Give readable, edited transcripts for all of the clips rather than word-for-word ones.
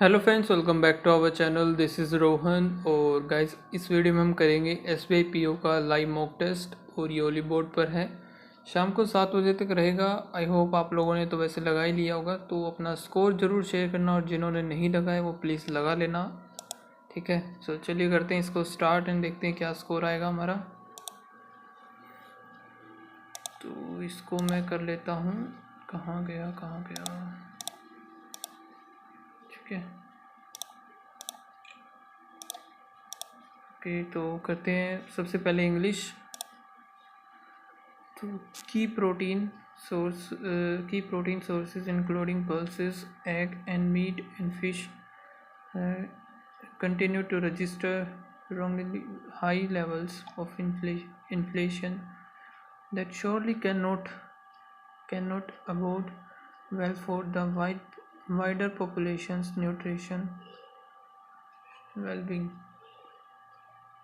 Hello friends, welcome back to our channel. This is Rohan. और guys, इस video में हम करेंगे एसबीआई पीओ का लाइव मॉक टेस्ट और ये ओली बोर्ड पर है। शाम को 7 बजे तक रहेगा। आई होप आप लोगों ने तो वैसे लगा ही लिया होगा, तो अपना स्कोर ज़रूर शेयर करना और जिन्होंने नहीं लगाया वो प्लीज़ लगा लेना। ठीक है, सो चलिए करते हैं इसको स्टार्ट एंड देखते हैं क्या स्कोर आएगा हमारा। तो इसको मैं कर लेता हूँ। कहाँ गया कहाँ गया। ठीक है, ओके, तो करते हैं सबसे पहले इंग्लिश। तो key protein sources including pulses, egg and meat and fish uh, continue to register wrongly high levels of inflation that surely cannot abode well for the wider population's well-being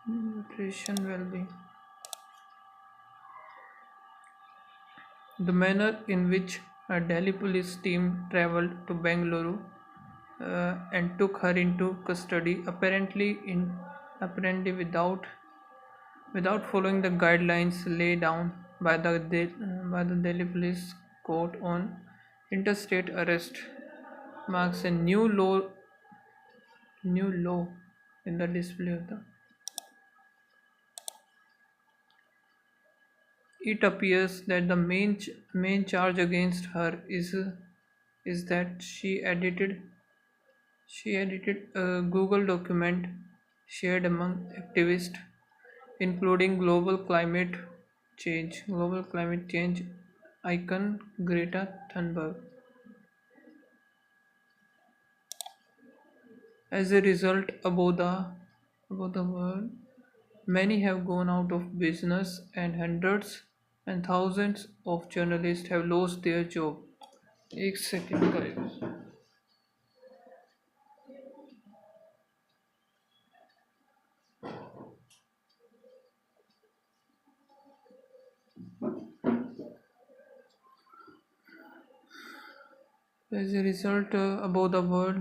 nutrition well-being. The manner in which a Delhi police team traveled to Bengaluru and took her into custody, apparently without following the guidelines laid down by the Delhi Police Court on interstate arrest, marks a new law in the display of the. It appears that the main charge against her is that she edited a Google document shared among activists, including global climate change icon Greta Thunberg. As a result, above the world, many have gone out of business, and hundreds and thousands of journalists have lost their job. एक second का As a result, above the world,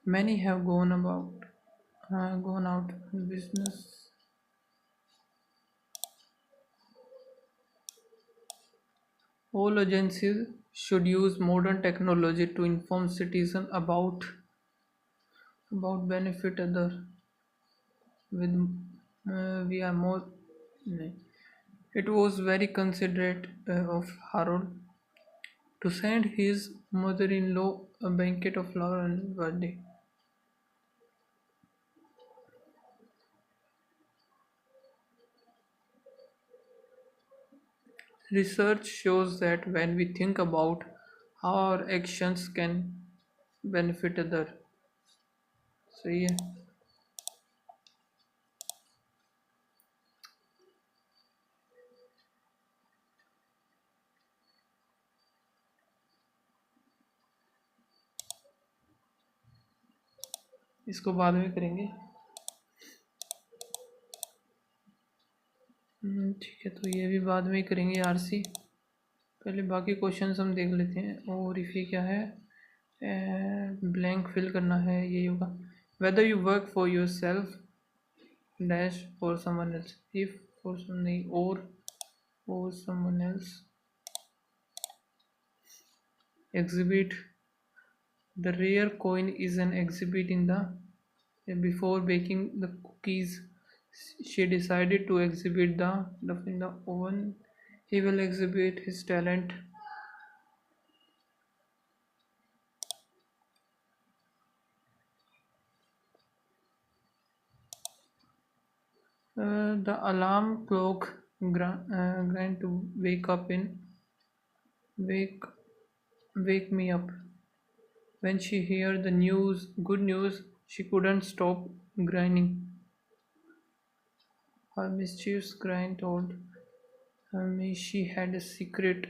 many have gone out of business. All agencies should use modern technology to inform citizens about benefit other with we are more. It was very considerate of Harold to send his mother-in-law a banquet of flower on his birthday. Research shows that when we think about how our actions can benefit other, सही है। इसको बाद में करेंगे। ठीक है, तो ये भी बाद में ही करेंगे आरसी। पहले बाकी क्वेश्चंस हम देख लेते हैं। और इफ ये क्या है, ब्लैंक फिल करना है, ये होगा whether you work for your self dash for someone else, if for नहीं और someone else, exhibit. The rare coin is an exhibit in the. Before baking the cookies, she decided to exhibit the duff in the oven. He will exhibit his talent. The alarm clock grind to wake wake me up. When she heard the good news, she couldn't stop grinding. Her mischievous grind told me she had a secret.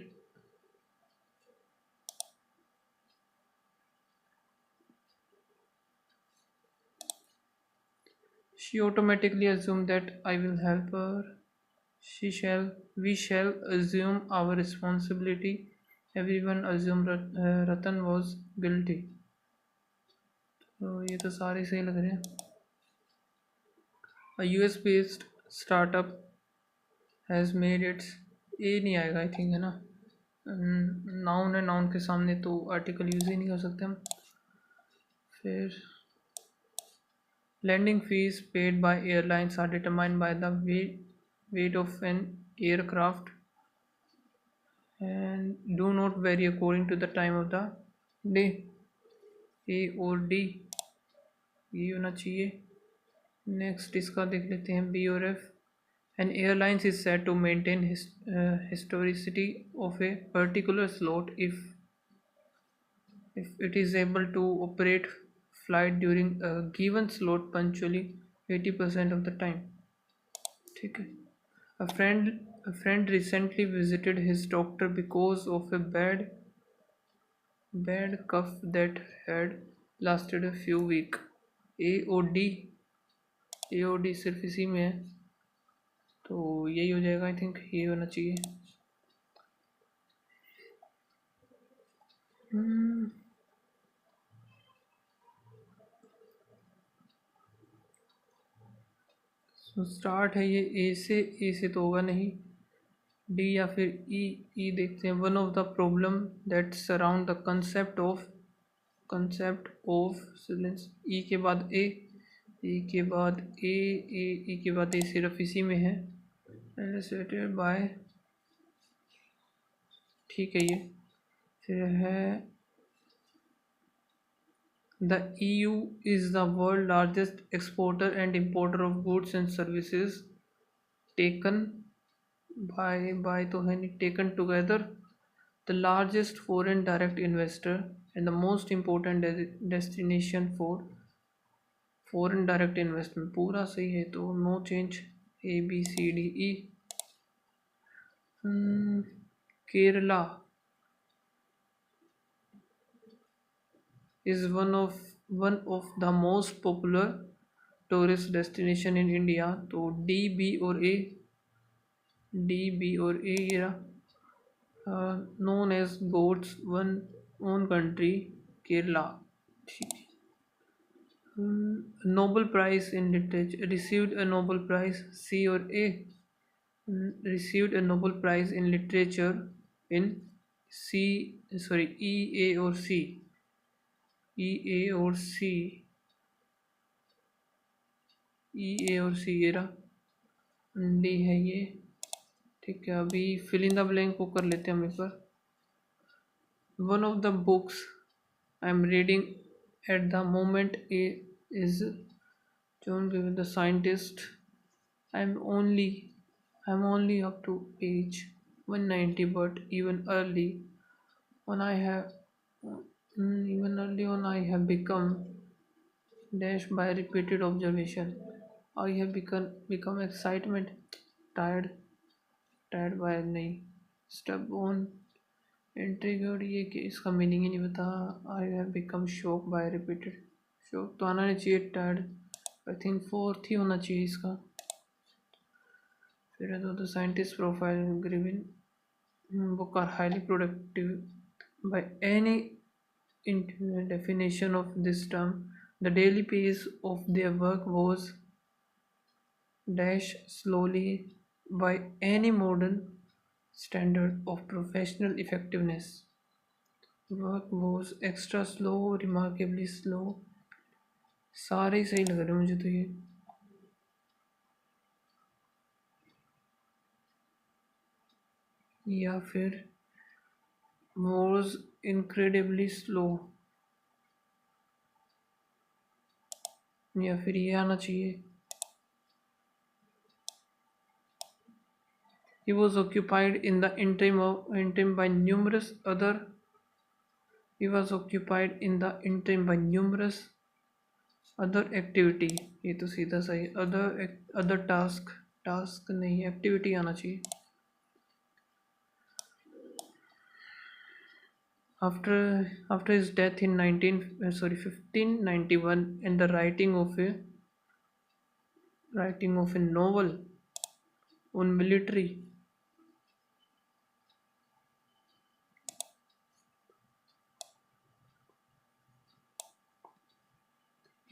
She automatically assumed that I will help her. We shall assume our responsibility. Everyone assumed Ratan was guilty. तो ये तो सारे सही लग रहे हैं। US based startup has made its, ये नहीं आएगा आई थिंक, है ना। नाउन है, नाउन के सामने तो आर्टिकल यूज़ ही नहीं कर सकते हम। फिर landing fees paid by airlines are determined by the weight of an aircraft and do not vary according to the time of the day। ए और डी ये होना चाहिए। नेक्स्ट इसका देख लेते हैं, बी और F. An airlines is set to maintain historicity of a particular slot if it is able to operate flight during a given slot punctually 80% of the time। ठीक है। A friend recently visited his doctor because of a bad cough that had lasted a few weeks। A O D सिर्फ इसी में है, तो यही हो जाएगा आई थिंक, ये होना चाहिए। स्टार्ट है ये ए से तो होगा नहीं, डी या फिर ई देखते हैं। One of the problem that surround the concept of silence. E के बाद ए के बाद ए के बाद ए सिर्फ इसी में है, एलिसिटेड बाय, ठीक है। ये फिर है the EU is the world largest exporter and importer of goods and services taken by तो है नहीं, taken together the largest foreign direct investor and the most important destination for foreign direct investment। पूरा सही है तो no change, ABCDE। Kerala is one of the most popular tourist destination in India। तो D B और ए ये known as God's one own country Kerala. ठीक है। Nobel Prize in Literature received a Nobel Prize, C और A। received a Nobel Prize in Literature in E, A और C। ये रहा, D है ये। ठीक है, अभी फिल इन द ब्लैंक को कर लेते हैं हम एक बार। One of the books I am reading at the moment is John Griffith the scientist। I'm only I'm only up to page 190, but when I have even early on I have become dash by repeated observation। I have become excitement, tired by नहीं, step on, intrigued, ये कि इसका meaning ही नहीं बता। I have become shocked by repeated, shock तो आना नहीं चाहिए, tired आई थिंक फोर्थ ही होना चाहिए इसका। फिर है तो scientist profile Gribbin book are highly productive by any definition of this term। The daily pace of their work was dash slowly by any modern standard of professional effectiveness। Work was extra slow, remarkably slow। सारे ही सही लग रहे हैं मुझे तो ये। या फिर was incredibly slow, या फिर ये आना चाहिए। He was occupied in the interim by numerous other activity। ये तो सीधा सही, other task नहीं, activity आना चाहिए। After his death in 1591 and the writing of a novel on military,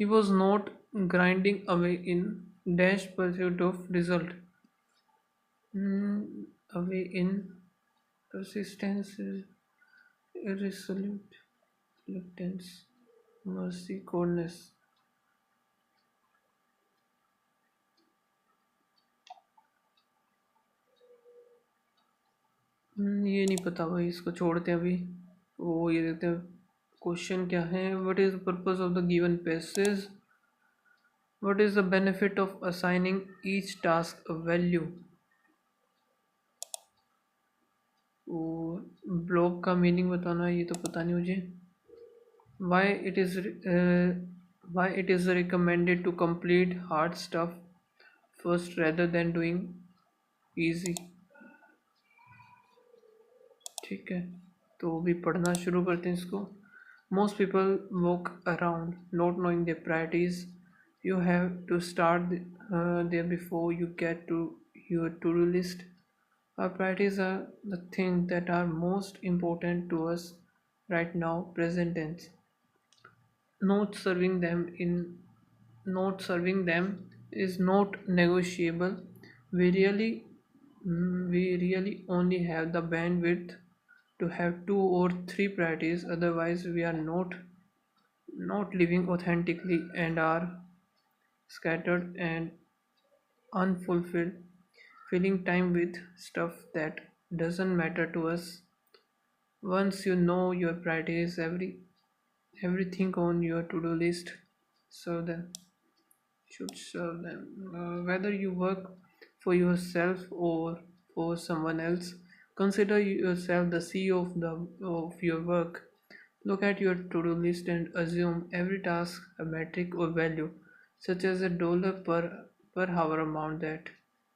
He was not grinding away in dash pursuit of result. Away in persistence, irresolute, reluctance, mercy, coldness. ये नहीं पता भाई, इसको छोड़ते हैं अभी। वो ये देखते हैं क्वेश्चन क्या है। What is the purpose of the given passage? What is the benefit of assigning each task a value? वो ब्लॉक का मीनिंग बताना है, ये तो पता नहीं मुझे। why it is uh, why it is recommended to complete hard stuff first rather than doing easy। ठीक है, तो अभी पढ़ना शुरू करते हैं इसको। most people walk around not knowing their priorities। you have to start there before you get to your to-do list। our priorities are the things that are most important to us right now, present tense। not serving them in not serving them is not negotiable। We really only have the bandwidth to have two or three priorities, otherwise we are not living authentically and are scattered and unfulfilled, filling time with stuff that doesn't matter to us। once you know your priorities, everything on your to-do list serve them should serve them. Whether you work for yourself or for someone else, consider yourself the CEO of your work। Look at your to-do list and assume every task a metric or value, such as a dollar per hour amount that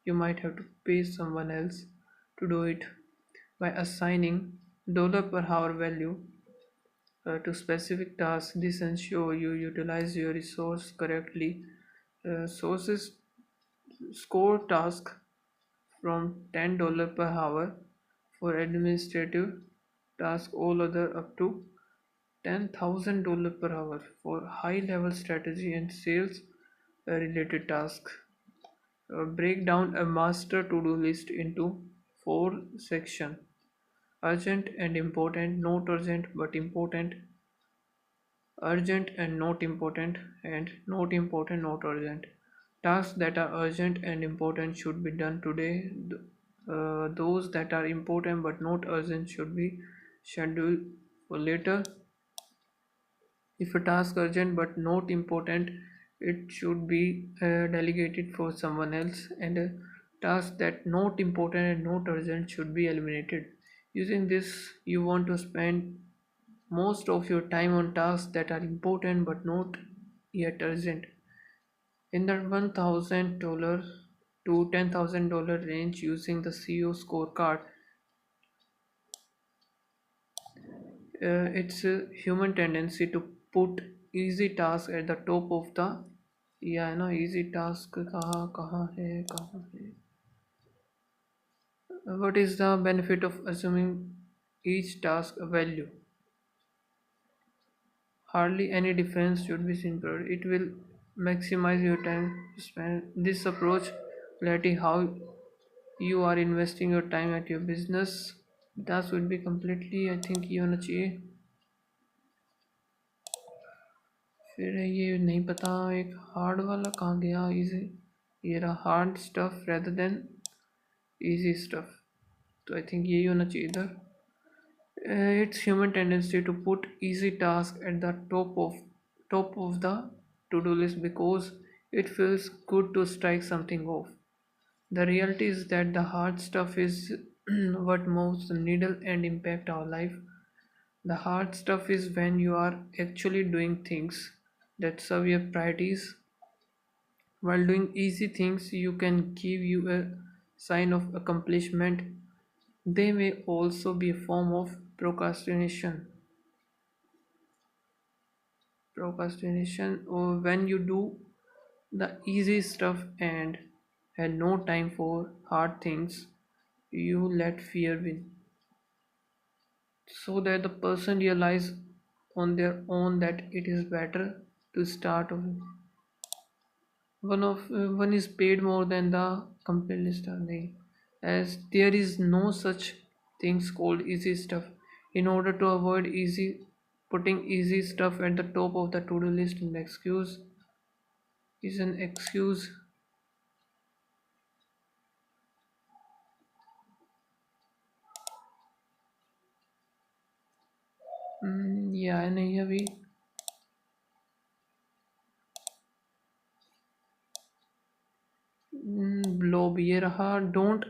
you might have to pay someone else to do it by assigning dollar per hour value to specific tasks. This ensure you utilize your resource correctly. Sources score task from $10 per hour for administrative task, all other up to $10,000 per hour for high level strategy and sales related tasks। Break down a master to-do list into four sections: urgent and important, not urgent but important, urgent and not important not urgent। Tasks that are urgent and important should be done today. Those that are important but not urgent should be scheduled for later। If a task urgent but not important, it should be delegated for someone else, and a task that not important and not urgent should be eliminated। Using this, you want to spend most of your time on tasks that are important but not yet urgent, in the $1,000 to $10,000 range. Using the CEO scorecard, it's a human tendency to put easy task at the top of the, या है ना, easy task कहाँ कहाँ है। What is the benefit of assuming each task a value? Hardly any difference should be seen, but it will maximize your time spent. This approach clarity how you are investing your time at your business। that would be completely, I think ये होना चाहिए। फिर ये नहीं पता एक hard वाला कहाँ गया, इजी, ये रहा hard stuff rather than easy stuff, तो आई थिंक यही होना चाहिए इधर। it's human tendency to put easy task at the top of the to-do list because it feels good to strike something off। the reality is that the hard stuff is what moves the needle and impact our life। the hard stuff is when you are actually doing things that serve your priorities, while doing easy things you can give you a sign of accomplishment. They may also be a form of procrastination, or when you do the easy stuff and had no time for hard things, you let fear win, so that the person realize on their own that it is better to start of one is paid more than the complete list of the, as there is no such things called easy stuff. In order to avoid easy putting easy stuff at the top of the to-do list, an excuse is an excuse. या नहीं अभी blob ये रहा. Don't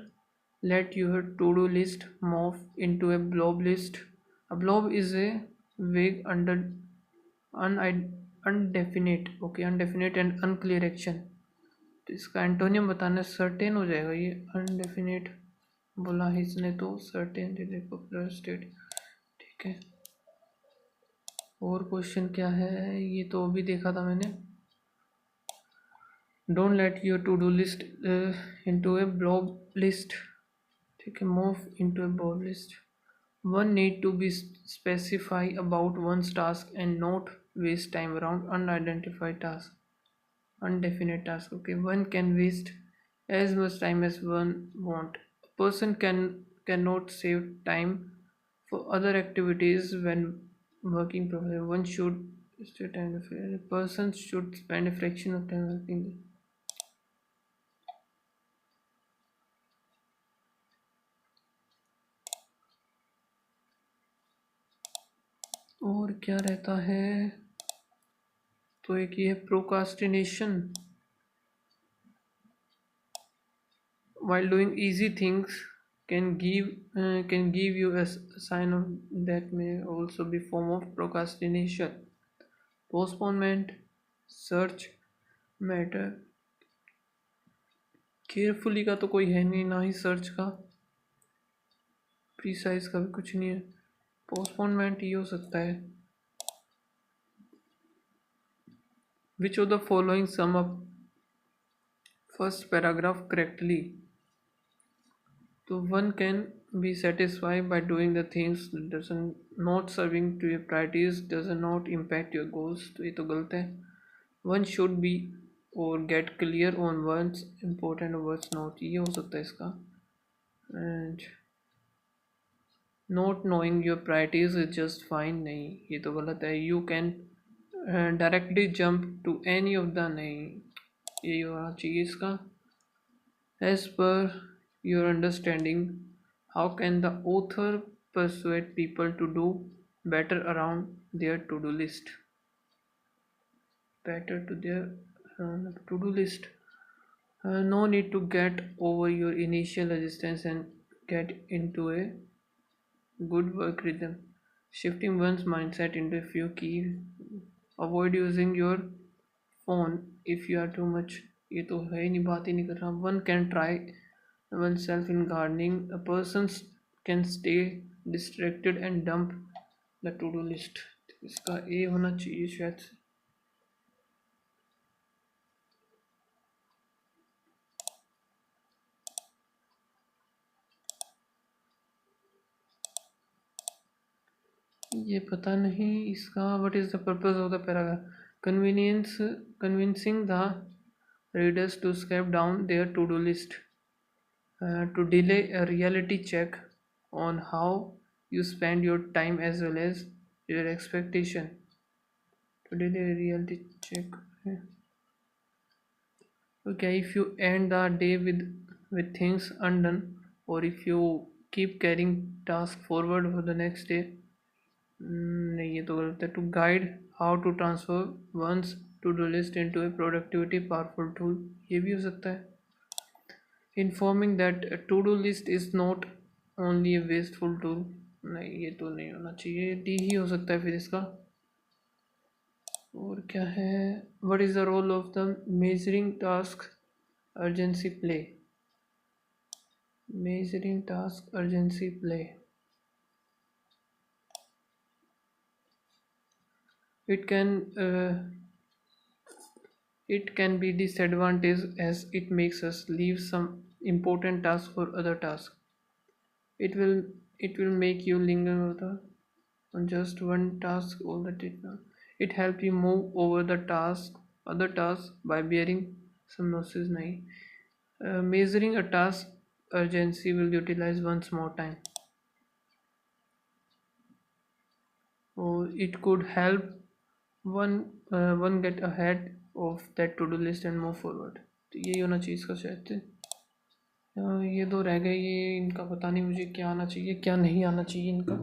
let your to-do list morph into a blob list. A blob is a vague undefinite, okay, undefinite and unclear action. तो इसका antonym बताना certain हो जाएगा. ये अनडेफिनेट बोला है इसने तो सर्टेन दे देखो प्लस स्टेट. ठीक है, और क्वेश्चन क्या है ये तो अभी देखा था मैंने. Don't let your to do list into a blog list. ठीक है, move into a blog list. One need to be specify about one's task and not waste time around unidentified task. Undefinite task, okay. One can waste as much time as one want. A person cannot save time for other activities when working properly. One should stay time. A person should spend a fraction of time working. और क्या रहता है, तो एक ये procrastination. While doing easy things can give you a sign of that may also be form of procrastination. Postponement, search matter. Carefully का तो कोई है नहीं, ना ही सर्च का. प्रीसाइज का भी कुछ नहीं है. पोस्टपोनमेंट ये हो सकता है. Which of the following sum up first paragraph correctly. तो one can be satisfied by doing the things doesn't not serving to your priorities does not impact your goals. तो ये तो गलत है. One should be or get clear on what's important and what's not. ये हो सकता है इसका. And not knowing your priorities is just fine. नहीं, ये तो गलत है. You can directly jump to any of the. नहीं, ये होना चाहिए इसका. As per your understanding, how can the author persuade people to do better around their to-do list? Better to their to-do list. No need to get over your initial resistance and get into a good work rhythm. Shifting one's mindset into a few key. Avoid using your phone if you are too much. ये तो है ही नहीं, बात ही नहीं कर रहा. One can try oneself in gardening. A person can stay distracted and dump the to-do list. इसका ए होना चाहिए शायद. ये पता नहीं इसका. What is the purpose of the paragraph? Convincing the readers to scrape down their to-do list. To delay a reality check on how you spend your time as well as your expectation. To delay a reality check. Okay, if you end the day with things undone, or if you keep carrying task forward for the next day. नहीं, ये तो गलत है. To guide how to transfer one's to-do list into a productivity powerful tool. ये भी हो सकता है. Informing that a to-do list is not only a wasteful tool. नहीं, ये तो नहीं होना चाहिए. डी ही हो सकता है फिर इसका. और क्या है, what is the role of the measuring task urgency play? Measuring task urgency play. It can be disadvantage as it makes us leave some important tasks for other tasks. It will make you linger on just one task all the time. It help you move over the task other task by bearing some losses नहीं। Measuring a task urgency will utilize once more time, or it could help one get ahead of that to do list and move forward। तो यही होना चाहिए इसका शायद। ये दो रह गए, ये इनका पता नहीं मुझे क्या आना चाहिए क्या नहीं आना चाहिए इनका।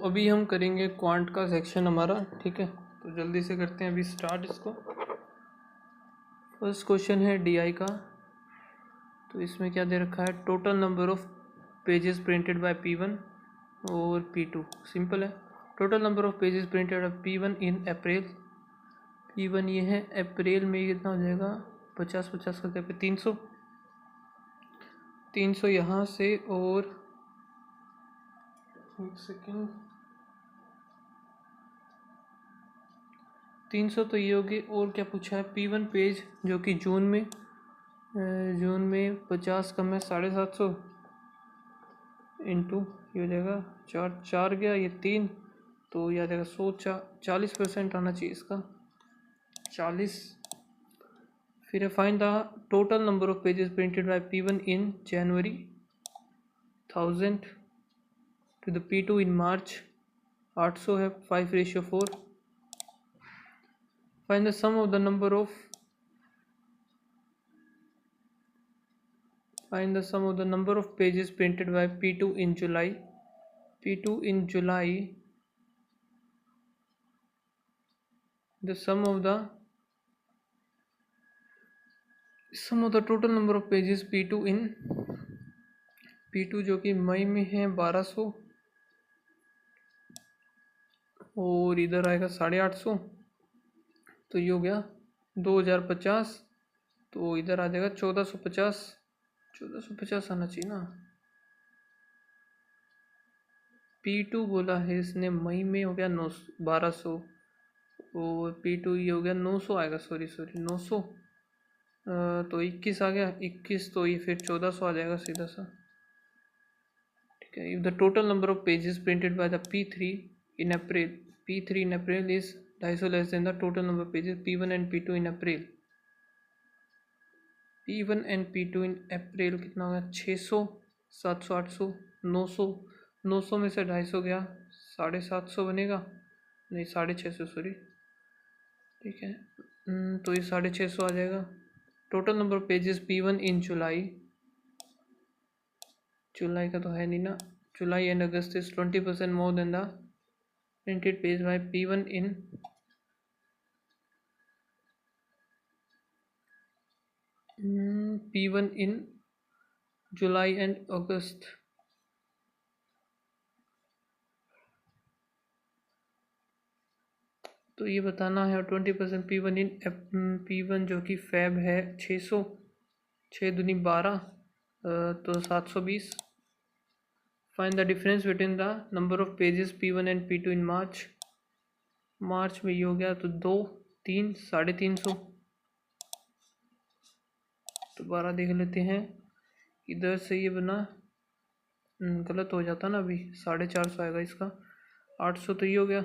अभी हम करेंगे क्वांट का सेक्शन हमारा, ठीक है। तो जल्दी से करते हैं अभी स्टार्ट इसको। फर्स्ट क्वेश्चन है डीआई का। तो इसमें क्या दे रखा है, total number of pages printed by P1 और P2। सिंपल है, total number of pages printed by P1 in April. P1 ये है, अप्रैल में कितना हो जाएगा, 50 का क्या पे 300 यहाँ से, और एक सेकेंड, 300 तो ये होगी। और क्या पूछा है, P1 पेज जो कि जून में 50 कम है 750 इंटू ये हो जाएगा 4 गया ये 3, तो ये आ जाएगा 140% आना चाहिए इसका 40। फिर find the total number of pages printed by P1 in January 1000 to the P2 in March 800 है, 5:4। Find the sum of the number of Find the sum of the number of pages printed by P2 in July. P2 in July, the sum of the total number of pages P2 in P2 जो कि मई में है 1200, और इधर आएगा 850, तो ये हो गया 2050, तो इधर आ जाएगा 1450 आना चाहिए ना। P2 बोला है इसने मई में हो गया 1200, और P2 ये हो गया 900 आएगा, सॉरी 900, तो 21 आ गया 21, तो ये फिर 1400 आ जाएगा सीधा सा, ठीक है। If the total number of pages printed by the P3 in April is 250 less than the total number of pages P1 and P2 in April. P1 and P2 इन अप्रैल कितना होगा, 600 700 800 900, 900 में से 250 गया 750 बनेगा, नहीं 650 सॉरी, ठीक है। तो ये 650 आ जाएगा। Total number of pages P1 in July का तो है नहीं ना, July and August is 20% more than the printed page by P1 in July and August. तो ये बताना है, 20% P1 जो कि फैब है 600, 6 दूनी 12, तो 720। Find the difference between the number of pages P1 and P2 in मार्च में ये हो गया तो 2 3 350। दोबारा देख लेते हैं, इधर से ये बना गलत हो जाता ना, अभी 450 आएगा इसका, 800 तो ये हो गया,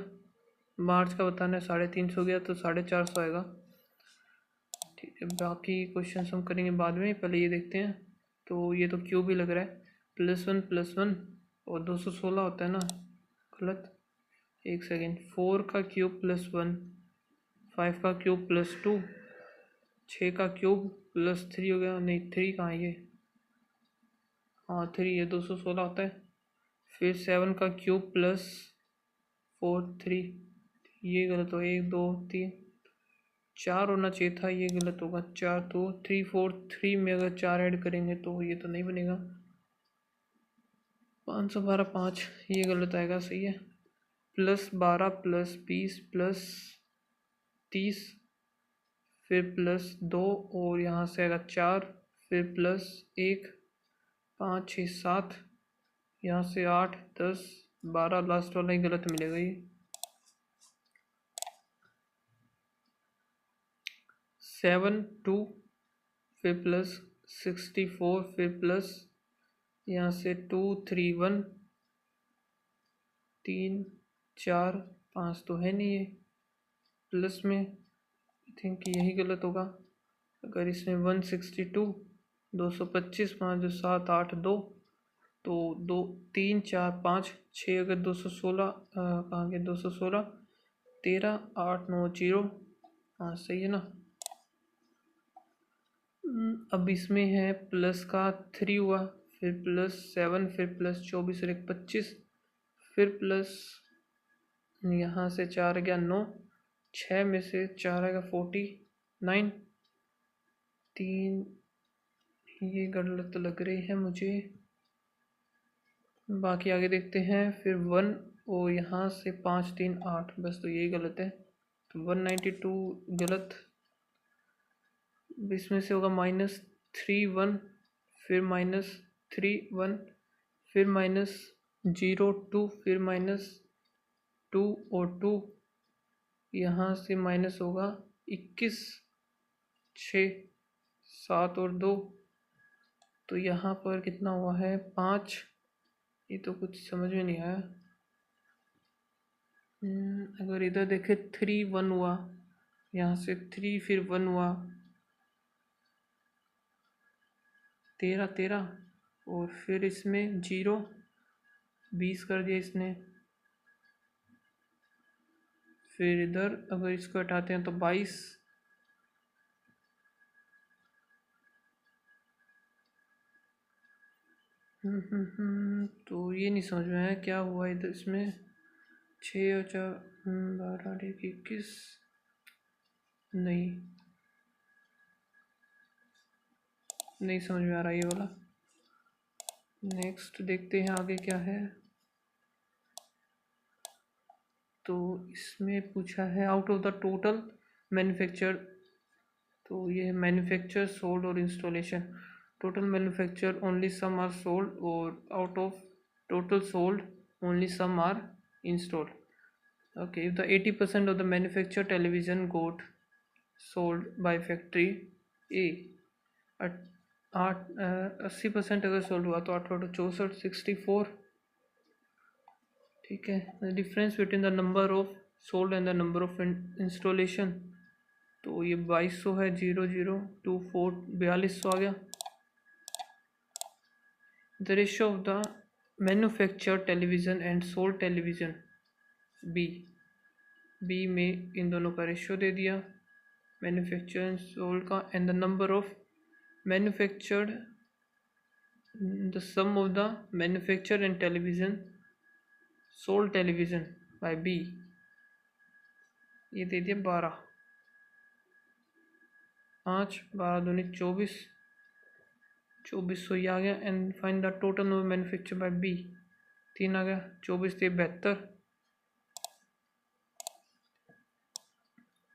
मार्च का बताना है 350 गया तो 450 आएगा, ठीक है। बाकी क्वेश्चन हम करेंगे बाद में, पहले ये देखते हैं। तो ये तो क्यूब ही लग रहा है, +1 और 216 होता है ना, गलत, एक सेकेंड, 4 का क्यूब +1, 5 का क्यूब +2, 6 का क्यूब +3 हो गया, नहीं 3 कहाँ है ये, हाँ 3 ये 216 होता है। फिर 7 का क्यूब +4 3, ये गलत हो, 1 2 3 4 होना चाहिए था, ये गलत होगा। 4 तो 3 4 3 में अगर 4 ऐड करेंगे तो ये तो नहीं बनेगा। 512 5 ये गलत आएगा, सही है। +12 +20 +30 फिर +2 और यहाँ से आएगा 4 फिर +1 5 6 7 यहाँ से 8 10 12 लास्ट वाला ही गलत मिलेगा ये। 7 2 फिर +64 फिर प्लस यहाँ से 2 3 1 3 4 5 तो है नहीं, ये प्लस में आई थिंक यही गलत होगा। अगर इसमें 162 225 5 7 8 2 तो 2 3 4 5 6 अगर 216 कहाँ गए 216 13 8 9 0। हाँ सही है ना। अब इसमें है प्लस का 3 हुआ फिर +7 फिर +24 और 1 25 फिर प्लस यहाँ से 4 गया 9 6 में से 4 आएगा 49 3 ये गलत लग रही है मुझे। बाकी आगे देखते हैं। फिर 1 और यहाँ से 5 3 8 बस, तो यही गलत है। तो 192 गलत। इसमें से होगा -3 1 फिर -3 1 फिर -0 2 फिर -2 और 2 यहाँ से माइनस होगा 21 6 7 और 2 तो यहाँ पर कितना हुआ है 5। ये तो कुछ समझ में नहीं आया। अगर इधर देखे 3 1 हुआ, यहाँ से 3 फिर 1 हुआ 13 13 और फिर इसमें 0 20 कर दिया इसने। फिर इधर अगर इसको हटाते हैं तो 22 तो ये नहीं समझ में आया क्या हुआ इधर। इसमें 6 और 4 12 21 नहीं समझ में आ रहा ये वाला। नेक्स्ट देखते हैं आगे क्या है। तो इसमें पूछा है out of the total manufacture, तो ये है मैन्युफैक्चर सोल्ड और installation. Total manufacture only some are sold और out of total sold only some are installed. okay, if the 80% of the manufactured television got sold by factory A at 80% अगर sold हुआ तो 8 64 64। ठीक है। Difference between the number of sold and the number of installation, तो ये 2200 है 0024 4200 आ गया। The ratio of the manufactured television and sold television B में इन दोनों का रेशियो दे दिया मैन्युफैक्चर एंड सोल्ड का। And the number of manufactured the sum of the manufacture and television sold television by B, ये दे दिया 12 5 12 दूनी 24 2400 ये आ गया। And find the total number manufacture by B 3 आ गया 24 3 72।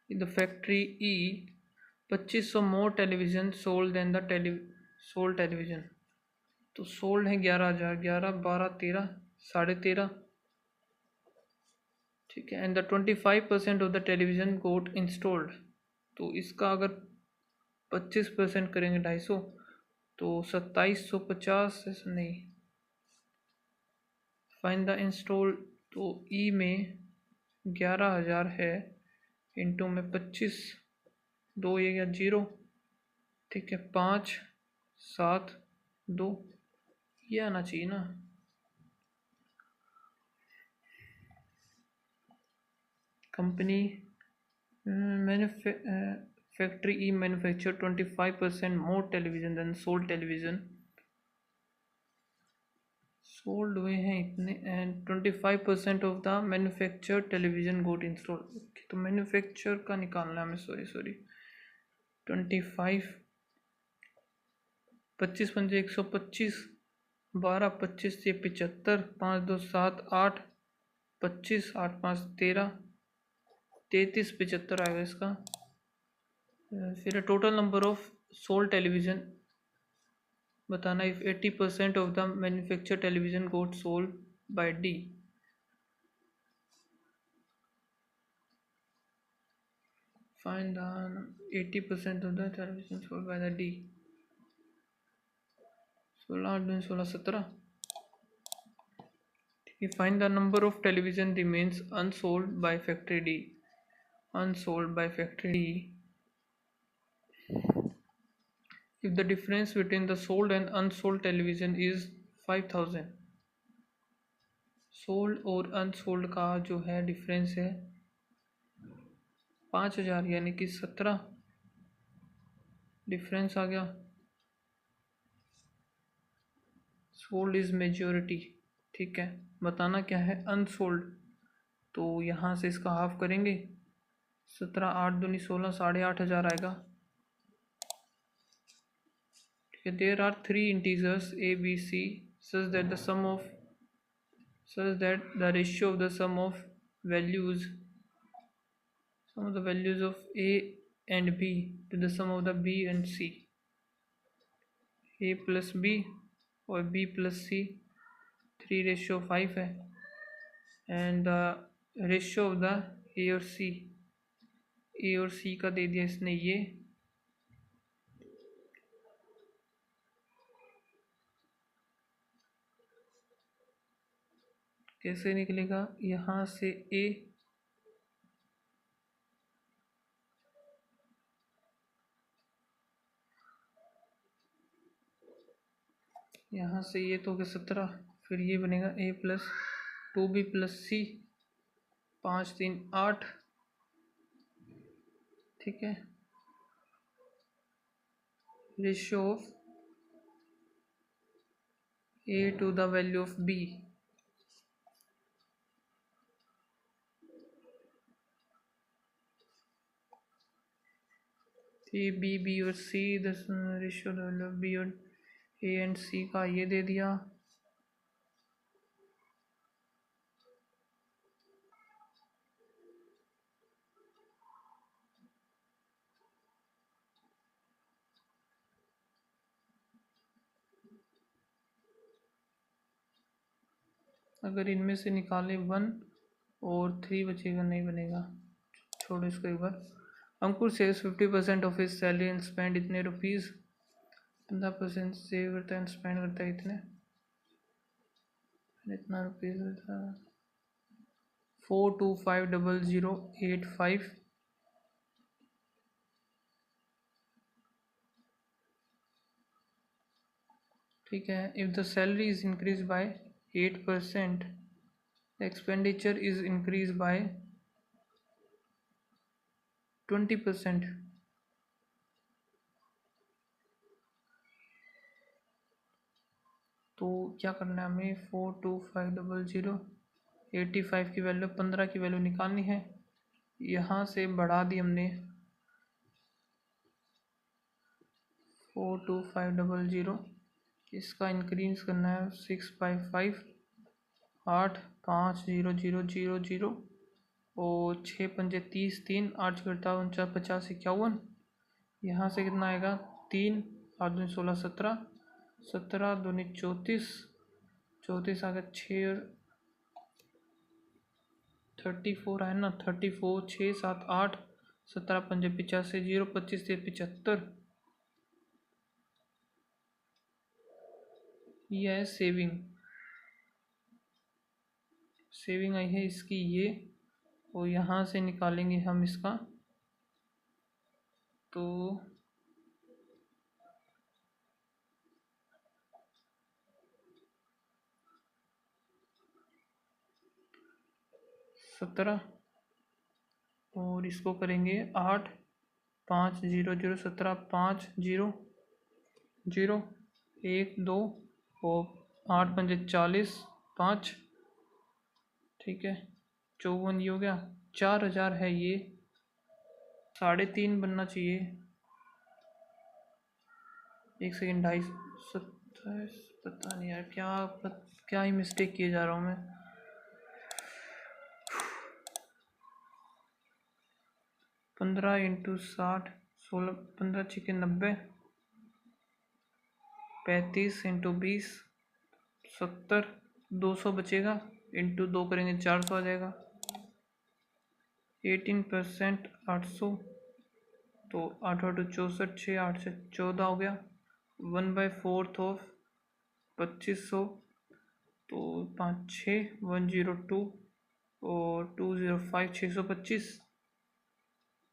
The factory E 2500 more television sold than the sold television, तो सोल्ड है 11,000 11 12 13 13.5। ठीक है। And the 25% of the television got installed, तो इसका अगर 25% करेंगे 250 तो 2750 नहीं। फाइंड द इंस्टॉल, तो ई में 11,000 है इंटू में 25 2 ये गया 0। ठीक है 5 7 2 ये आना चाहिए ना। Company factory E manufacture 25% more television than sold television. Sold हुए हैं इतने, and 25% of the manufacture television got install. तो मैन्युफैक्चर का निकालना है हमें, सॉरी 25, 25 पंजे 125, 12 25 से 75, 5 2 7 8, 25 8 5 13, 33 75 आएगा इसका। फिर total number of sold television बताना, if 80% of the manufacture television got sold by D. Find the 80% of the television sold by the D. 16 8 2 16 17। ठीक है, find the number of television remains unsold by factory D. Unsold by factory D, if the difference between the sold and unsold television is 5000, sold और unsold का जो है difference है 5000, यानी कि 17 difference आ गया। Sold is majority. ठीक है, बताना क्या है अनसोल्ड, तो यहाँ से इसका हाफ करेंगे, 17 8 दूनी 16, 8500 आएगा। There are three integers a, b, c such that the ratio of the sum of the values of a and b to the sum of the b and c, a plus b और b plus c 3:5 है, and the ratio of the a और c का दे दिया इसने ये, कैसे निकलेगा, यहाँ से a, यहाँ से ये तो हो गया 17, फिर ये बनेगा a plus 2b plus c 5 3 8। ठीक है, ratio of a to the value of b, A B B और C, ratio value of B और ए एंड सी का ये दे दिया। अगर इनमें से निकाले 1 और 3 बचेगा, नहीं बनेगा, छोड़ो इसको एक बार। Ankur saves 50% of his salary and spend इतने रुपीज़, 15% सेव करता है एंड स्पेंड करता है इतने, इतना रुपीज़ होता है 425085। ठीक है, if the salary is increase by 8%, the expenditure is increase by 20%। तो क्या करना है हमें, 425085 की वैल्यू 15 की वैल्यू निकालनी है। यहाँ से बढ़ा दी हमने 42500, इसका इंक्रीज करना है 655 8 5 0 0 0 0 और 6 पंजे 30 3 8 करता 49 50 51। यहाँ से कितना आएगा 3 8 दूनी 16 17, 17 दूनी 34, 34 आ गया 6 और 34 है ना, 34 6 7 8 17 पंजे 85 0 25 से 75। ये है सेविंग आई है इसकी ये, और यहाँ से निकालेंगे हम इसका, तो 17 और इसको करेंगे 8 5 0 0 17 5 0 0 1 2 और 8 पंजे 40, 5, ठीक है 54, ये हो गया 4000 है ये, 3.5 बनना चाहिए। एक सेकेंड, 227, पता नहीं यार क्या ही मिस्टेक किए जा रहा हूँ मैं। 15 इंटू 60, 16, 15 छिके 90, 35 इंटू 20, 70, 200 बचेगा, इंटू 2 करेंगे 400 आ जाएगा। 18%, 800, तो 8 8 64, 6 8 से 14 हो गया। 1/4 ऑफ 2500, तो 5 6 102 और 205, 625।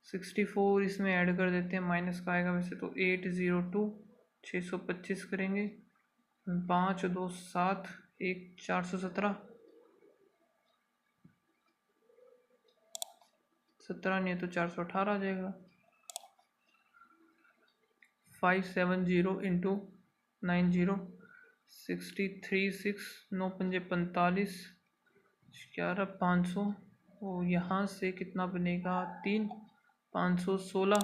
64 इसमें ऐड कर देते हैं, माइनस का आएगा वैसे तो 802, 625 करेंगे, 5 2 7, 1 417, 17 नहीं है तो 418 आ जाएगा। 570 इंटू 90, 63 6, 9 पंजे 45, 11 500, और यहाँ से कितना बनेगा 3, 516,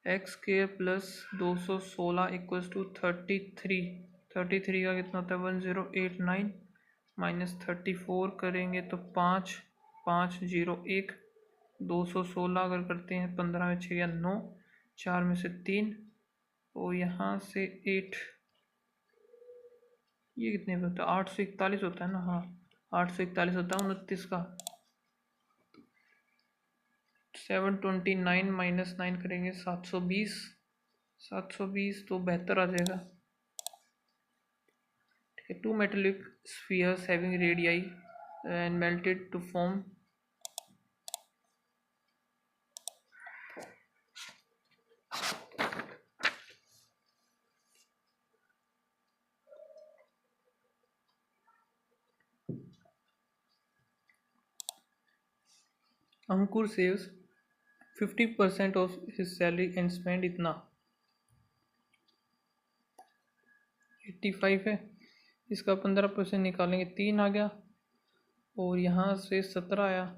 x square plus 216 equals to 33। 33 का कितना होता है 1089, माइनस 34 करेंगे तो 5 501, 216 अगर करते हैं 15 में 6 या 9, 4 में से 3, और यहाँ से 8, ये कितने पे होता है 841 होता है ना, हाँ 841 होता है 29 का। 729 माइनस 9 करेंगे 720, 720 तो बेहतर आ जाएगा। ठीक है, 2 metallic spheres having radii and melted to form Ankur saves 50% of his salary and spend इतना 85 है, इसका 15% निकालेंगे 3 आ गया, और यहाँ से 17 आया,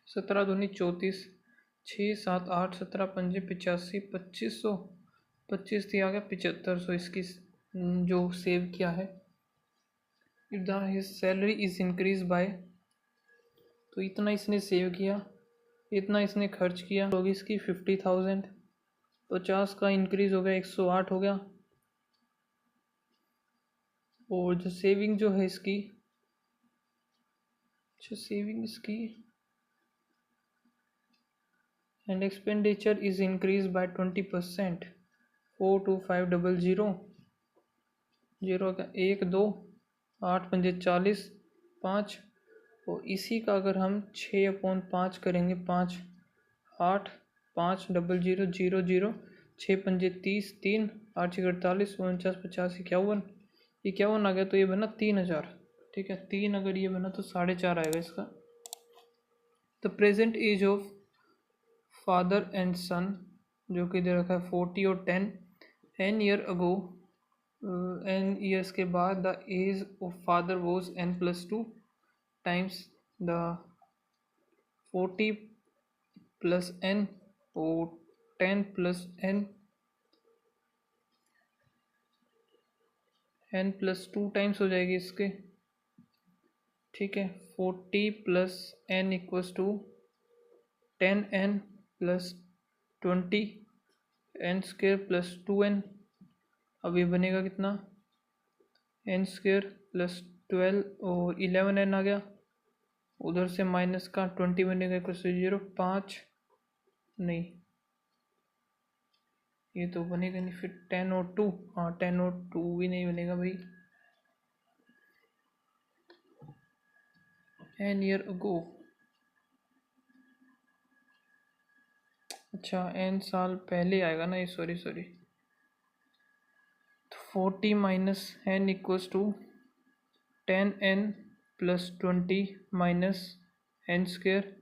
17 दूनी 34, 6 7 8 17 पंजे 85, 2500, 25 थी आ गया 7500 इसकी जो सेव किया है। If the his salary is increase by, तो इतना इसने सेव किया, इतना इसने खर्च किया, होगी इसकी 50,000, 50 का इंक्रीज हो गया 108 हो गया, और जो सेविंग जो है इसकी, जो सेविंग इसकी and expenditure is increase by 20%, 42500, 0 का 1 2 8 पंजे 40, 5, और इसी का अगर हम 6/5 करेंगे, 5 8 5 00 0 0, 6 पंजे 30, 3 8 6 48, 49 50 51, 51 आ गया, तो ये बना 3000। ठीक है, 3 अगर ये बना तो 4.5 आएगा इसका। The present age of father and son, जो कि दे रखा है 40 और 10, n year ago, n years के बाद the age of father was n+2 times the 40 plus n, और 10 प्लस n+2 टाइम्स हो जाएगी इसके। ठीक है, 40 plus n equals to 10n plus 20 n square plus 2n। अब ये बनेगा कितना n स्क्वेयर प्लस 12 और 11n आ गया, उधर से माइनस का 20 बनेगा इक्वल टू 0, 5 नहीं, ये तो बनेगा नहीं, फिर 10 और 2, हाँ 10 और 2 भी नहीं बनेगा भाई। n ईयर अगो, अच्छा n साल पहले आएगा ना ये, सॉरी, तो 40 minus n equals to 10n plus 20 minus n square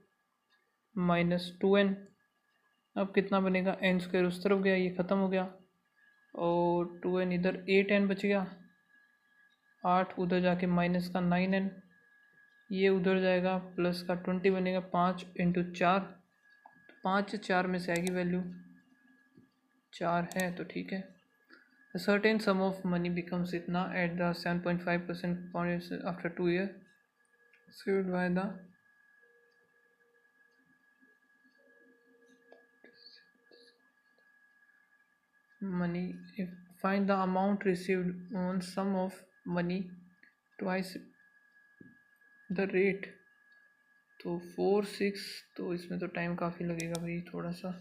minus 2n। अब कितना बनेगा n स्क्वेयर उस तरफ गया, ये ख़त्म हो गया, और 2n इधर 8n बच गया, 8 उधर जाके माइनस का 9n, ये उधर जाएगा प्लस का 20 बनेगा, 5 इंटू 4, 5 4 में से आएगी वैल्यू 4 है तो ठीक है। A certain sum of money becomes इतना at the 7.5% compound after 2 years saved by the money. If find the amount received on sum of money twice the rate, तो 4 6, तो इसमें तो टाइम काफ़ी लगेगा भाई थोड़ा सा।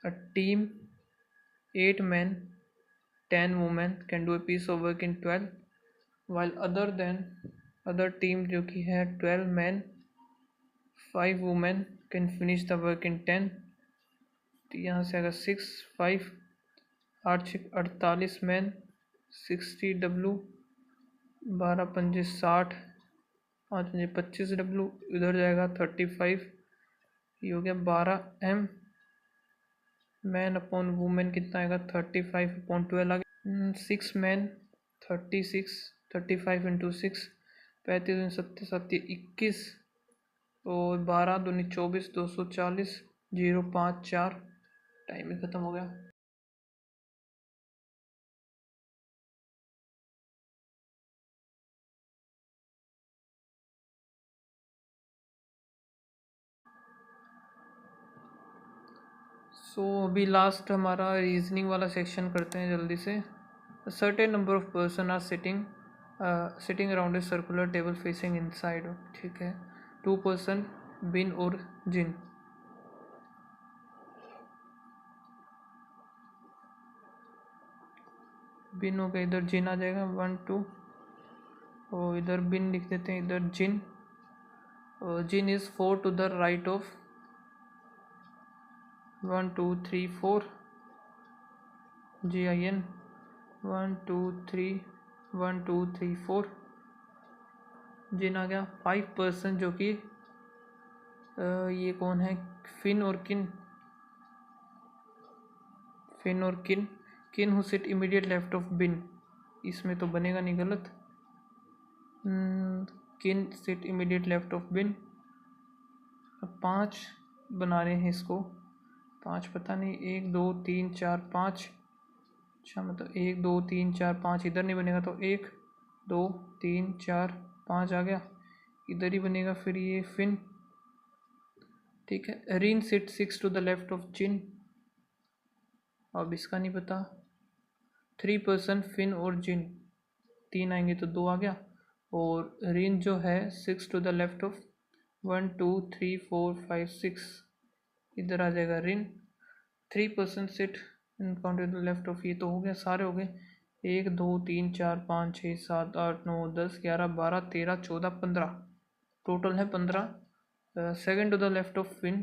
A team 8 men 10 women can do a piece of work in 12, while other team जो कि है 12 men 5 women can finish the work in 10, तो यहाँ से आएगा 6 5 8 48 मैन 60 डब्लू, 12 पंजे 60, 5 पंजे 25 डब्लू, इधर जाएगा 35, ये हो गया 12 एम। मैन अपॉन वुमेन कितना आएगा 35 अपॉन 12 आ गया। 6 मैन 36, 35 इंटू 6, 35 सत्ते सत्ते 21, और 12 दूनी 24, 240, 054, टाइम ही ख़त्म हो गया। अभी लास्ट हमारा रीजनिंग वाला सेक्शन करते हैं जल्दी से। Certain number of person are sitting around a circular table facing inside, ठीक है। 2 पर्सन बिन और जिन, बिन हो गया, इधर जिन आ जाएगा 1 2, और इधर बिन लिख देते हैं, इधर Jin. Jin is 4 to the right of 1 2 3 4, GIN 1 2 3 1 2 3 4, जिन आ गया। 5 पर्सन जो कि ये कौन है, फिन और किन, फिन और Kin, Kin who sit immediate left of Bin, इसमें तो बनेगा नहीं, गलत। Kin sit immediate left of Bin. 5 बना रहे हैं इसको, 5 पता नहीं, 1 2 3 4 5, अच्छा मतलब 1 2 3 4 5 इधर नहीं बनेगा, तो 1 2 3 4 5 आ गया, इधर ही बनेगा फिर ये फिन, ठीक है। Rin sit 6 to the left of Jin, अब इसका नहीं पता। 3 पर्सन फिन और जिन, 3 आएंगे तो 2 आ गया, और रिन जो है 6 टू द लेफ्ट ऑफ 1 2 3 4 5 6, इधर आ जाएगा रिन। 3 person sit in counted the left of, ये तो हो गया, सारे हो गए। 1 2 3 4 5 6 7 8 9 10 11 12 13 14 15, टोटल है 15। Second to the left of फिन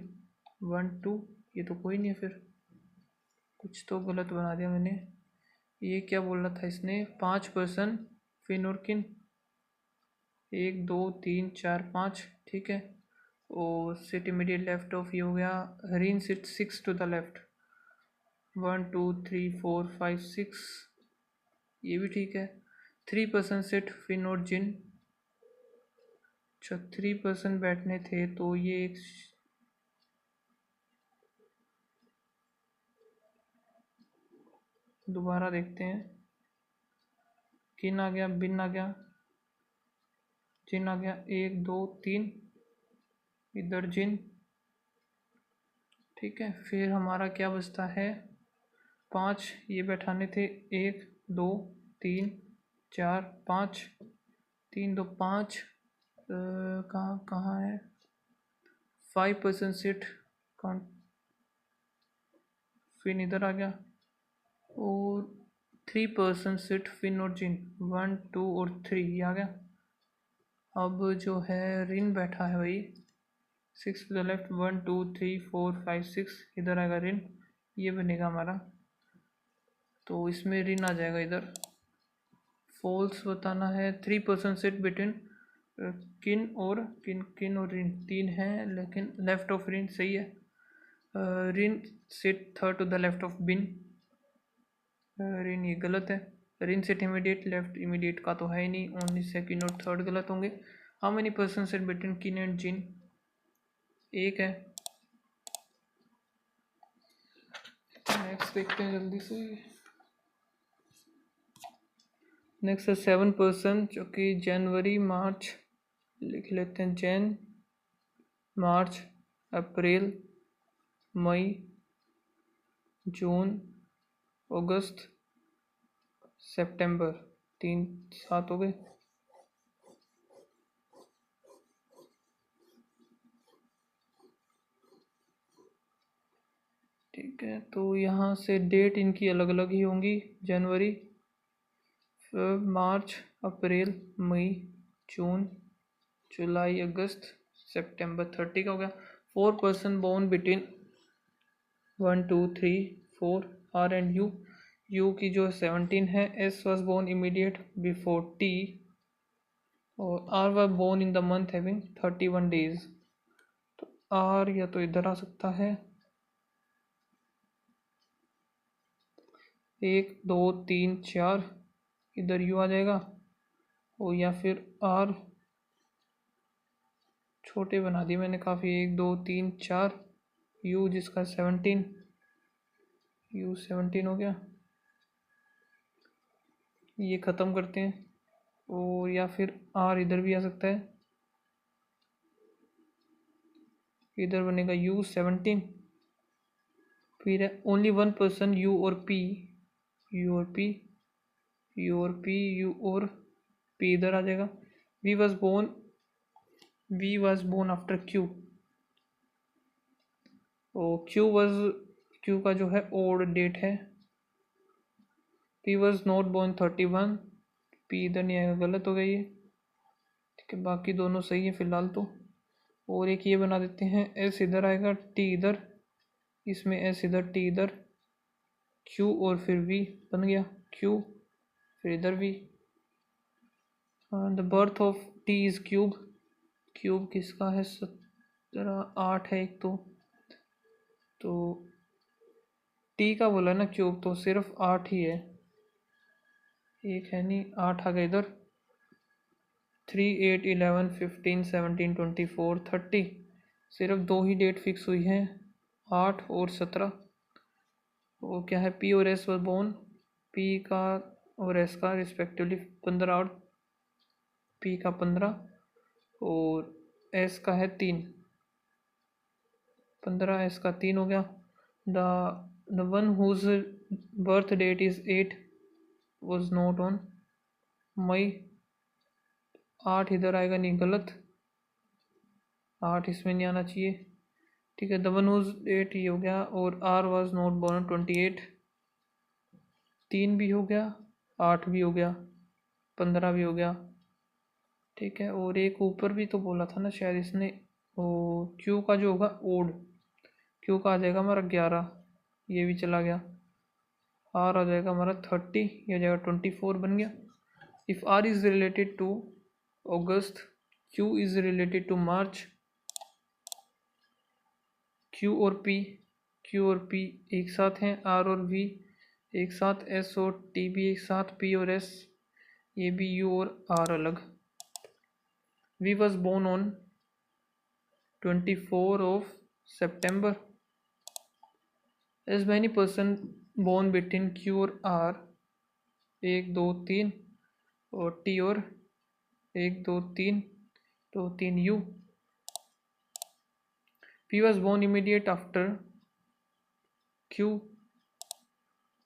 1 2, ये तो कोई नहीं है, फिर कुछ तो गलत बना दिया मैंने। ये क्या बोल रहा था इसने, 5 पर्सन फिन और किन, 1 2 3 4 5, ठीक है। और सिट इमीडिएट लेफ्ट ऑफ, ये हो गया रिन सिट 6 टू द लेफ्ट 1 2 3 4 5 6, ये भी ठीक है। 3 पर्सन सिट फिन और जिन, अच्छा 3 पर्सन बैठने थे, तो ये एक दोबारा देखते हैं। किन आ गया, बिन आ गया, जिन आ गया, 1 2 3, इधर जिन, ठीक है। फिर हमारा क्या बचता है, 5 ये बैठाने थे, 1 2 3 4 5, 3 2 5, कहाँ कहाँ है, 5 पर्सन सिट काउंट, फिर इधर आ गया, और 3 पर्सन सिट फिन और जिन 1 2 और 3, ये आ गया। अब जो है रिन बैठा है भाई 6 टू द लेफ्ट 1 2 3 4 5 6, इधर आएगा रिन, ये बनेगा हमारा, तो इसमें रिन आ जाएगा इधर। फॉल्स बताना है। 3 पर्सन सिट बिटवीन किन और किन, किन और रिन 3 है, लेकिन लेफ्ट ऑफ रिन सही है। Rin sit third to the left of Bin, Rin ये गलत है। Rin set immediate, left immediate का तो है ही नहीं, ओनली सेकंड और थर्ड गलत होंगे। How many person set between किन एंड जिन, एक है। नेक्स्ट देखते हैं जल्दी से। नेक्स्ट है 7 पर्सन, जो कि जनवरी मार्च लिख लेते हैं, जैन, मार्च, अप्रैल, मई, जून, अगस्त, सितंबर, 3 7 हो गए। ठीक है, तो यहाँ से डेट इनकी अलग अलग ही होंगी, जनवरी, मार्च, अप्रैल, मई, जून, जुलाई, अगस्त, सितंबर। 30 का हो गया। 4 person born between 1 2 3 4 R and U. U की जो 17 है। S was born immediate before T, और R was born in the month having 31 days. तो आर या तो इधर आ सकता है, 1 2 3 4, इधर यू आ जाएगा, और या फिर आर छोटे बना दिए मैंने काफ़ी, 1 2 3 4, यू जिसका 17, यू 17 हो गया, ये ख़त्म करते हैं। और या फिर आर इधर भी आ सकता है, इधर बनेगा यू 17, फिर है ओनली 1 पर्सन यू और पी, यू और पी, यू और पी, यू और पी इधर आ जाएगा। V was born after Q, और क्यू का जो है ओड डेट है। P was not born 31, P इधर नहीं आएगा, गलत हो गई है। ठीक है, बाकी दोनों सही है फिलहाल तो। और एक ये बना देते हैं, एस इधर आएगा, टी इधर, इसमें एस इधर, टी इधर, क्यू और फिर वी बन गया, क्यू फिर इधर V. The birth of T is cube, cube किसका है, 17 8 है एक तो टी का बोला ना क्यूब, तो सिर्फ 8 ही है, एक है नहीं, 8 आ गए इधर। 3 8 11 15 17 24 30, सिर्फ 2 ही डेट फिक्स हुई है, 8 और 17। वो क्या है, पी और एस वर बोर्न, पी का और एस का रिस्पेक्टिवली 15 और पी का 15, और एस का है 3, 15 एस का 3 हो गया। The one whose birth date is 8 was not on May, 8 इधर आएगा नहीं, गलत, 8 इसमें नहीं आना चाहिए। ठीक है, द वन हुज डेट ये हो गया, और आर वॉज नॉट बोर्न 28, 3 भी हो गया, 8 भी हो गया, 15 भी हो गया। ठीक है, और एक ऊपर भी तो बोला था ना शायद इसने, वो क्यू का जो होगा ओड, क्यू का आ जाएगा हमारा 11, ये भी चला गया। आर आ जाएगा हमारा 30, ये आ जाएगा 24 बन गया। If R is related to August, Q is related to March, Q और पी एक साथ हैं, आर और वी एक साथ, एस और टी भी एक साथ, पी और एस, ये भी यू और आर अलग। V was born on 24 of September। As many person born between Q और आर, 1 2 3, और टी और 1 2 3, तो 3 U. P was born immediate after Q,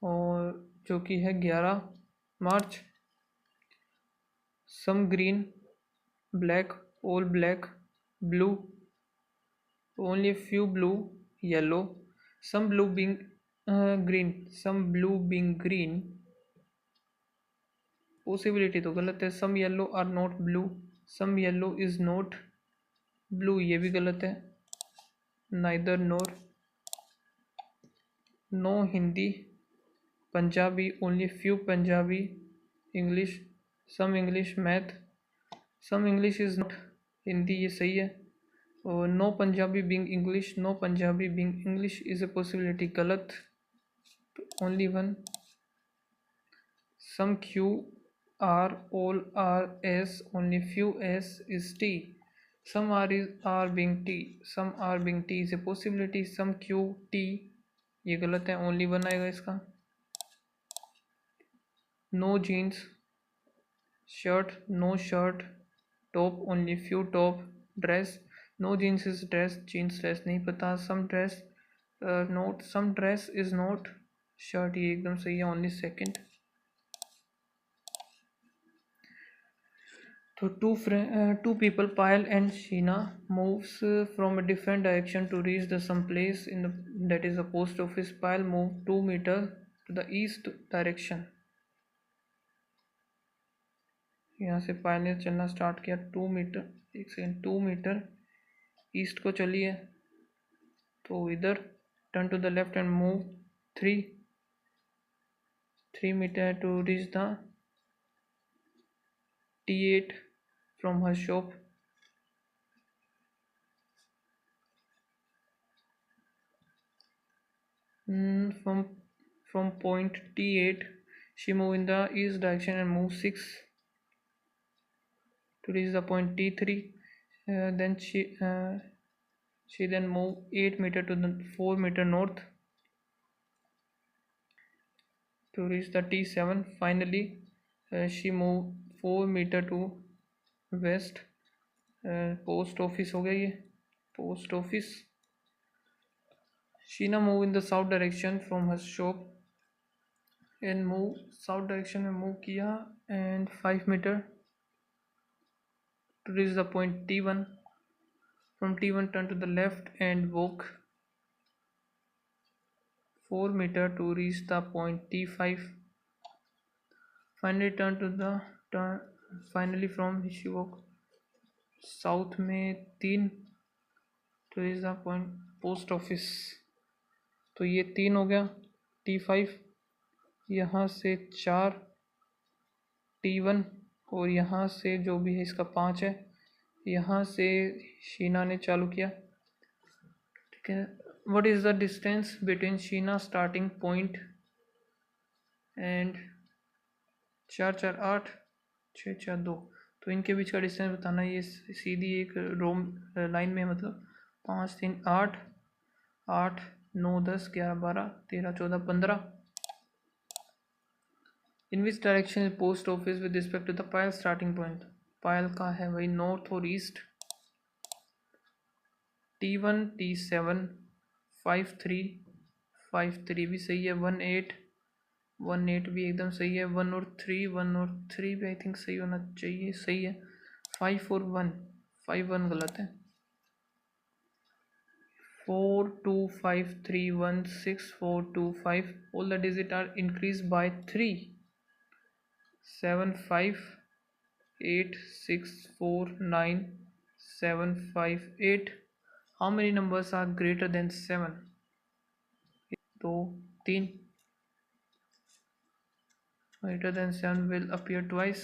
और जो कि है 11 March. Some green, black, all black, blue, only few blue, yellow, some blue bing green, possibility तो गलत है। Some yellow are not blue, some yellow is not blue, ये भी गलत है। Neither nor, no Hindi, Punjabi, only few Punjabi, English, some English, math, some English is not Hindi, ये सही है। और no Punjabi being English, no Punjabi being English is a possibility, गलत। तो only one some Q R, all R S, only few S is T. Some R is R being T, some R being T is a possibility. Some Q T, ये गलत है, only one आएगा इसका. No jeans, shirt, no shirt, top, only few top, dress, no jeans is dress, jeans dress नहीं पता. Some dress not, some dress is not shirt, ये एकदम सही है, only second. So two people, Payal and Sheena, moves from a different direction to reach the some place in the that is the post office. Payal moved 2 meters to the east direction. यहाँ से पायल ने चलना start किया 2 metre, एक second, 2 metre east को चली है, तो इधर turn to the left and move 3 meter to reach the T8 from her shop. From point T8 she moved in the east direction and moved 6 to reach the point T3. Then she then moved 8 meter to the 4 meter north to reach the T7. Finally she moved 4 meter to west. Post office हो गया ये, post office. Sheena moved in the south direction from her shop and move south direction में move किया and 5 meter to reach the point T1. From T1 turn to the left and walk 4 meter to reach the point T5. Finally turn to the finally from she walk south में 3 to reach the point post office. तो ये 3 हो गया, T5, यहाँ से 4 T1 और यहाँ से जो भी है इसका 5 है. यहाँ से शीना ने चालू किया, ठीक है. What is the distance between Sheena starting point and 4 4 8 6 4 2, तो इनके बीच का डिस्टेंस बताना. ये सीधी एक रोम लाइन में, मतलब 5 3 8 8 9 10 11 12 13 14 15. In which direction is post office with respect to the Payal starting point. Payal का है वही नॉर्थ और ईस्ट. T1 T7 5 3 5 3 भी सही है. 1 8 1 8 भी एकदम सही है. 1 और 3 भी आई थिंक सही होना चाहिए, सही है. 5 और 1 5 1 गलत है. 4 2 5 3 1 6 4 2 5. all the digits are increased by 3. 7 5 8 6 4 9 7 5 8. how many numbers are greater than 7? 2 3. greater than 7 will appear twice.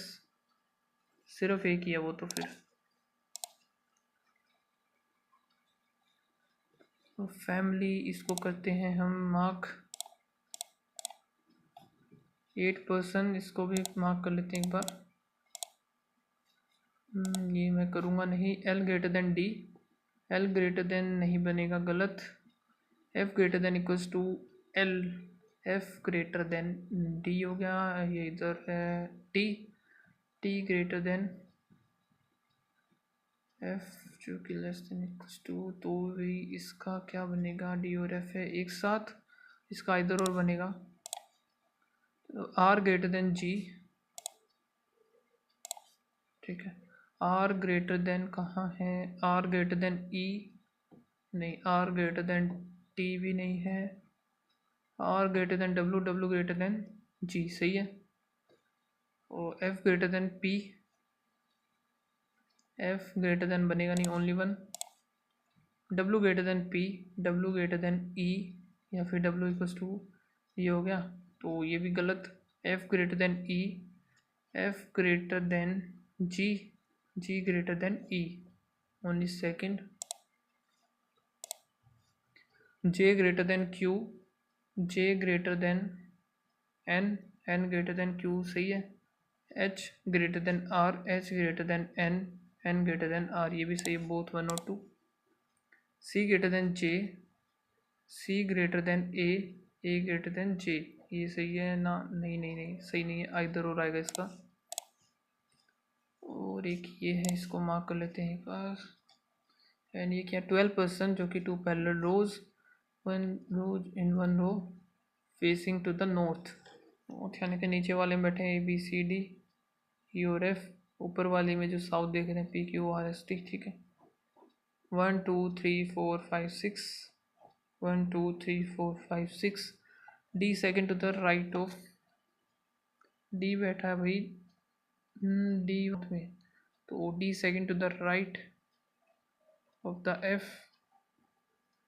सिर्फ एक ही है वो, तो फिर तो फैमिली इसको करते हैं हम मार्क 8%. इसको भी मार्क कर लेते हैं एक बार. ये मैं करूँगा नहीं. L greater than D, L greater than नहीं बनेगा, गलत. F greater than equals to L, F greater than D हो गया. ये इधर है T, T greater than F जो कि लेस देन इक्वल्स टू, तो भी इसका क्या बनेगा. D और F है एक साथ, इसका इधर और बनेगा. R ग्रेटर देन G, ठीक है. R ग्रेटर देन कहाँ है. R ग्रेटर देन E नहीं, R ग्रेटर देन T भी नहीं है. R greater than W, W greater than G, सही है. और F greater then P, F greater then बनेगा नहीं, only 1. W greater than P, W greater than E, या फिर W इक्वल्स टू ये हो गया, तो ये भी गलत. F greater than E, F greater than G, G greater than E, only second. J greater than Q, J greater than N, N greater than Q, सही है। H greater than R, H greater than N, N greater than R, ये भी सही है, both 1 और 2। C greater than J, C greater than A greater than J, ये सही है ना? नहीं नहीं नहीं, सही नहीं है, आइदर और आएगा इसका। और एक ये है, इसको मार्क कर लेते हैं पास। एंड ये क्या, 12% जो कि 2 parallel rows, 1 rows in 1 row facing to the north. North यानी कि नीचे वाले में बैठे हैं A B C D E और एफ, ऊपर वाले में जो साउथ देख रहे हैं P Q R S T, ठीक है। 1 2 3 4 5 6, 1 2 3 4 5 6, D second to the right of, D बैठा है भाई डी में, तो D second to the right of the F,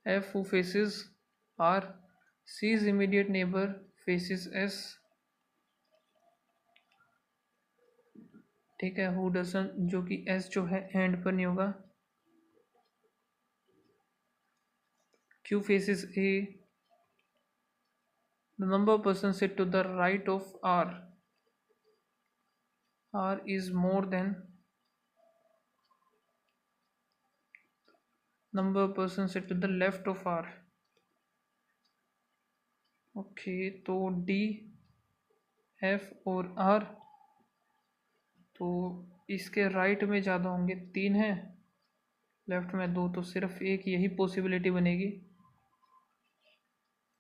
F who faces R, C is immediate neighbour faces S, ठीक है। Who doesn't, जो कि एस जो है एंड पर नहीं होगा। Q faces A, the number of persons sit to the right of R is more than number of persons sit to the left of R। Okay, तो डी एफ और are, तो इसके right में ज़्यादा होंगे, 3 है, लेफ्ट में 2, तो सिर्फ एक यही पॉसिबिलिटी बनेगी,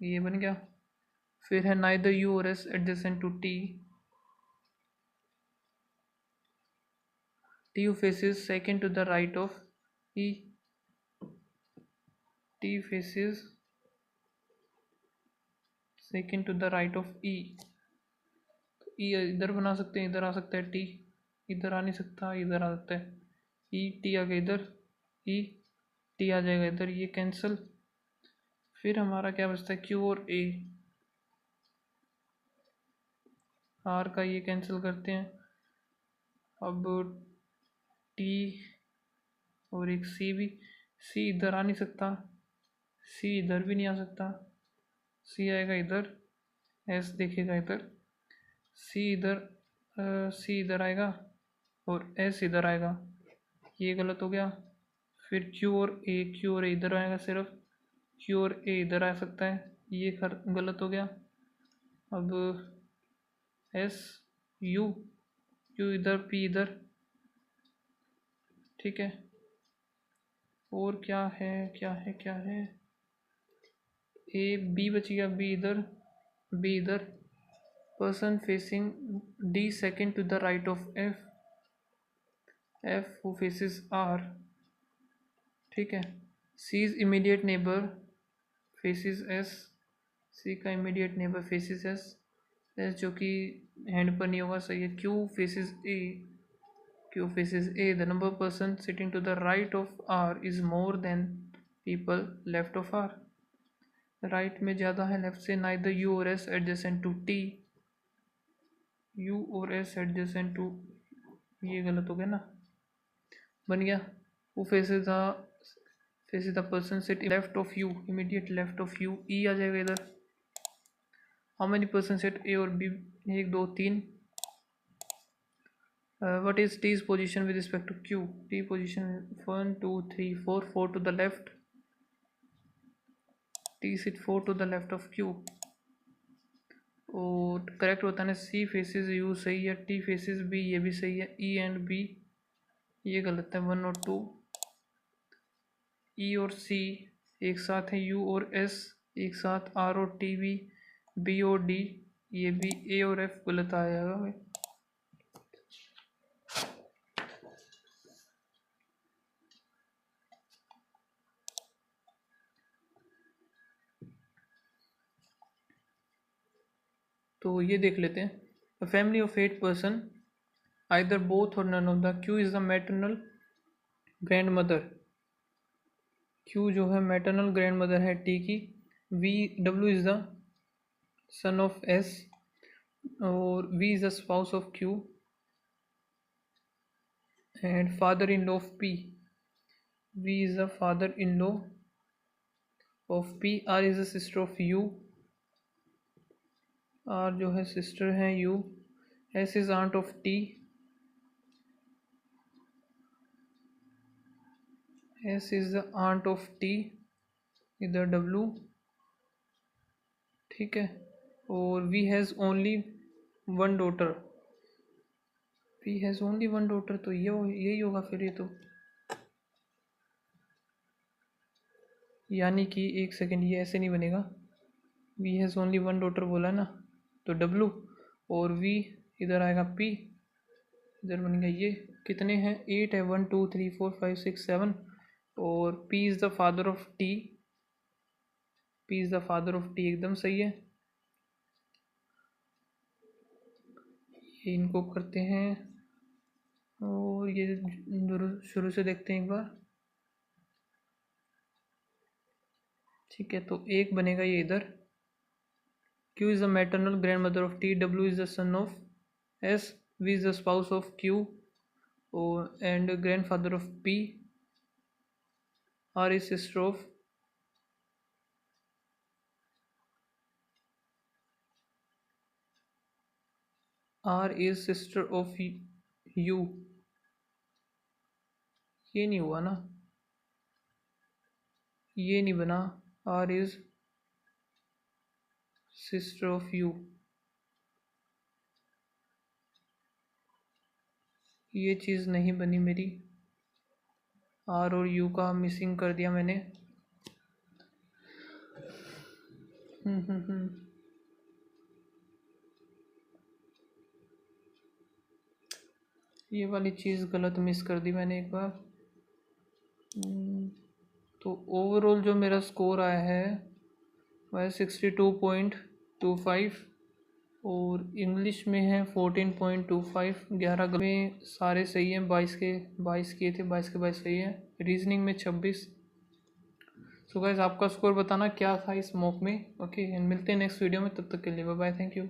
ये बन गया। फिर है नाइदर यू और S adjacent to T, T U faces second to the right of E, T faces second to the right of E, E इधर बना सकते हैं, इधर आ सकता है टी, इधर आ नहीं सकता, इधर आ सकता है ई, टी आ गया इधर, ई टी आ जाएगा इधर, ये कैंसिल। फिर हमारा क्या बचता है, क्यू और ए, आर का ये कैंसिल करते हैं। अब टी और एक सी भी, सी इधर आ नहीं सकता, सी इधर भी नहीं आ सकता, सी आएगा इधर, एस देखेगा इधर, सी इधर, सी इधर आएगा और एस इधर आएगा, ये गलत हो गया। फिर क्यू और ए, क्यू और ए इधर आएगा सिर्फ, क्यू और ए इधर आ सकता है, ये गलत हो गया। अब एस यू, यू इधर, पी इधर, ठीक है। और क्या है, क्या है, क्या है, ए बी बच गया, बी इधर, बी इधर, person facing D second to the right of F, F who faces R, ठीक है। C is immediate neighbor faces S, C का immediate neighbor faces S, S जो कि हैंड पर नहीं होगा, सही है। Q faces A, Q faces A, the number of person sitting to the right of R is more than people left of R, right में ज़्यादा है लेफ्ट से। नाइदर यू और S adjacent to T, U और S adjacent to, ये गलत हो गया ना, बन गया। वो faces the person sit left of U, immediate left of U, E आ जाएगा इधर। How many person sit A और B, 1 2 3। What is T's position with respect to Q, T position 1 2 3 4, 4 to the left, T sit 4 to the left of Q. और correct होता है ना, सी faces you, सही है, टी फेसेस बी, ये भी सही है, ई एंड बी ये गलत है, 1 और 2। ई और सी एक साथ है, यू और एस एक साथ, आर और टी भी, बी और डी, ये भी ए और एफ गलत आ जाएगा भाई। तो ये देख लेते हैं, a family of 8 person, either both और none of the, Q is the maternal grandmother, Q जो है मैटरनल ग्रैंड मदर है टी की। V W is the son of S, और V is the spouse of Q and father in law of P, V is the father in law of P, R is the sister of U, R जो है sister है you, S is aunt of T, S is the aunt of T, इधर W, ठीक है। और V has only one daughter, V has only one daughter, तो ये यही होगा फिर ये तो, यानी कि एक सेकेंड, ये ऐसे नहीं बनेगा, we has only one daughter बोला ना, तो डब्लू और वी इधर आएगा पी, इधर बन गया ये, कितने हैं 8 है, 1 2 3 4 5 6 7, और P is the father of T, P is the father of T, एकदम सही है। ये इनको करते हैं और ये शुरू से देखते हैं एक बार, ठीक है। तो एक बनेगा ये इधर, Q is the maternal grandmother of T, W is the son of S, V is the spouse of Q, and grandfather of P, R is sister of U, ये नहीं हुआ ना, ये नहीं बना, R is sister of U, ये चीज़ नहीं बनी मेरी, R और U का मिसिंग कर दिया मैंने। ये वाली चीज़ गलत मिस कर दी मैंने एक बार। तो ओवरऑल जो मेरा स्कोर आया है वह 62.25, और इंग्लिश में है 14.25, 11 में सारे सही हैं, 22 के 22 किए थे, 22 के 22 सही है, रीजनिंग में 26। सो गाइस आपका स्कोर बताना क्या था इस मॉक में। ओके, एंड मिलते हैं नेक्स्ट वीडियो में, तब तक के लिए बाय बाय, थैंक यू।